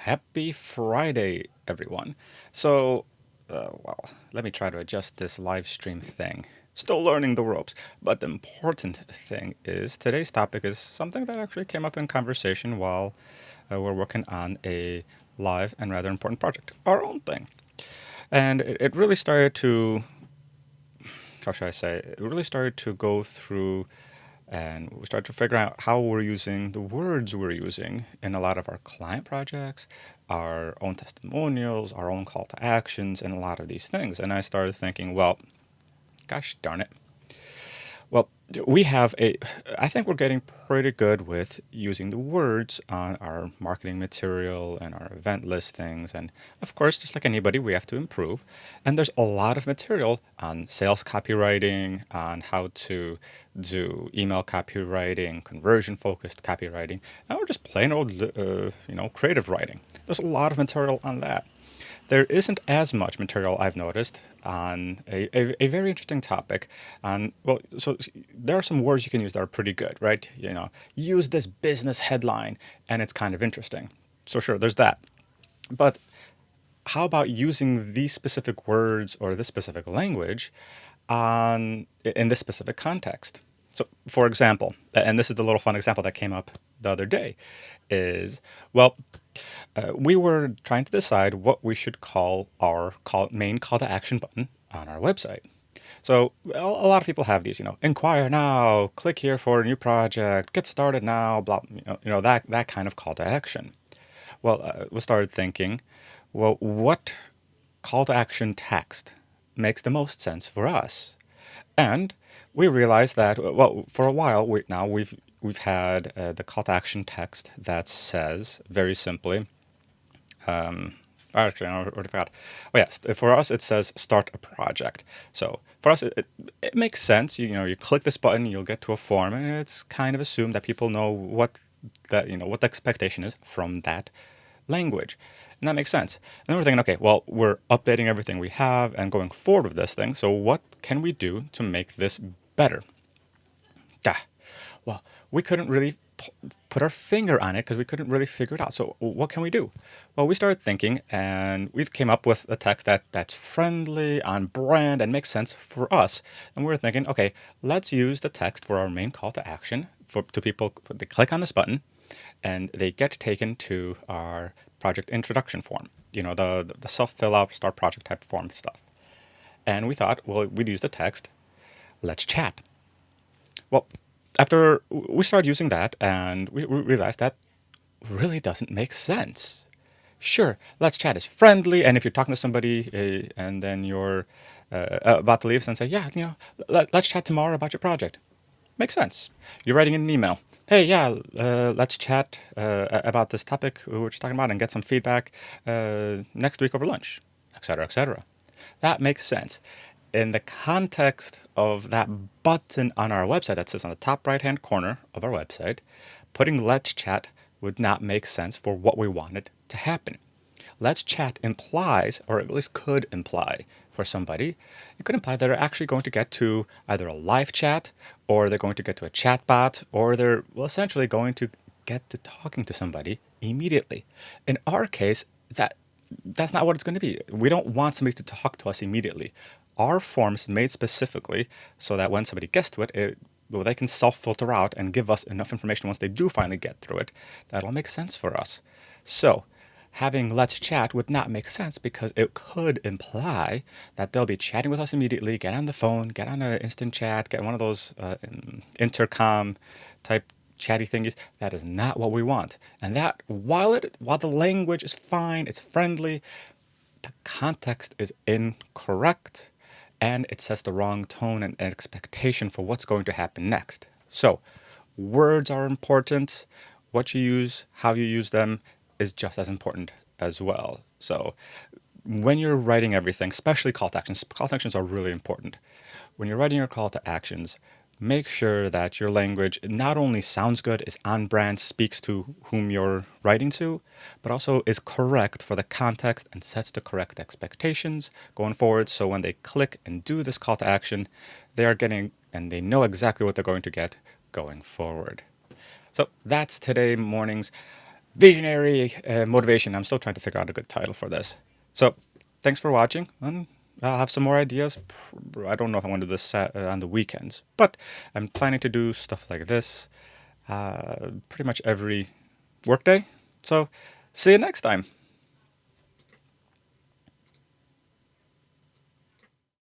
Happy Friday, everyone. So, let me try to adjust this live stream thing. Still learning the ropes. But the important thing is today's topic is something that actually came up in conversation while we're working on a live and rather important project, our own thing. And it really started to, how should I say, it really started to go through and we started to figure out how we're using the words we're using in a lot of our client projects, our own testimonials, our own call to actions, and a lot of these things. And I started thinking, well, gosh darn it. Well, we have a, I think we're getting pretty good with using the words on our marketing material and our event listings. And of course, just like anybody, we have to improve. And there's a lot of material on sales copywriting, on how to do email copywriting, conversion focused copywriting, or just plain old, creative writing. There's a lot of material on that. There isn't as much material I've noticed on a very interesting topic. So there are some words you can use that are pretty good, right? Use this business headline and it's kind of interesting. So sure, there's that. But how about using these specific words or this specific language in this specific context? So, for example, and this is the little fun example that came up the other day, is we were trying to decide what we should call our main call to action button on our website. So a lot of people have these, inquire now, click here for a new project, get started now, blah, that kind of call to action. Well, we started thinking, well, what call to action text makes the most sense for us? And we realized that, well, for a while we've had the call to action text that says very simply, actually, I already forgot. Oh, yes. For us, it says start a project. So for us, it makes sense. You click this button, you'll get to a form, and it's kind of assumed that people know what what the expectation is from that language. And that makes sense. And then we're thinking, okay, well, we're updating everything we have and going forward with this thing. So what can we do to make this better? Well, we couldn't really put our finger on it because we couldn't really figure it out. So what can we do? Well, we started thinking and we came up with a text that's friendly, on brand, and makes sense for us. And we were thinking, okay, let's use the text for our main call to action to people. They click on this button and they get taken to our project introduction form, the self-fill out start project type form stuff. And we thought, well, we'd use the text, let's chat. Well, after we started using that and we realized that really doesn't make sense. Sure, let's chat is friendly, and if you're talking to somebody and then you're about to leave and say, yeah, let's chat tomorrow about your project. Makes sense. You're writing an email. Hey, yeah, let's chat about this topic we were just talking about and get some feedback next week over lunch, etc., etc. That makes sense. In the context of that button on our website that sits on the top right-hand corner of our website, putting let's chat would not make sense for what we wanted to happen. Let's chat implies, or at least could imply for somebody, it could imply that they're actually going to get to either a live chat, or they're going to get to a chat bot, or they're essentially going to get to talking to somebody immediately. In our case, that's not what it's going to be. We don't want somebody to talk to us immediately. Our form's made specifically so that when somebody gets to it, they can self-filter out and give us enough information once they do finally get through it. That'll make sense for us. So having let's chat would not make sense because it could imply that they'll be chatting with us immediately, get on the phone, get on an instant chat, get one of those intercom type chatty thingies. That is not what we want. And that while the language is fine, it's friendly, the context is incorrect and it sets the wrong tone and expectation for what's going to happen next. So words are important. What you use, how you use them is just as important as well. So when you're writing everything, especially call to actions are really important. When you're writing your call to actions, make sure that your language not only sounds good, is on brand, speaks to whom you're writing to, but also is correct for the context and sets the correct expectations going forward. So when they click and do this call to action, they are getting and they know exactly what they're going to get going forward. So that's today morning's visionary motivation. I'm still trying to figure out a good title for this. So thanks for watching, and I'll have some more ideas. I don't know if I want to do this on the weekends, but I'm planning to do stuff like this pretty much every workday. So see you next time.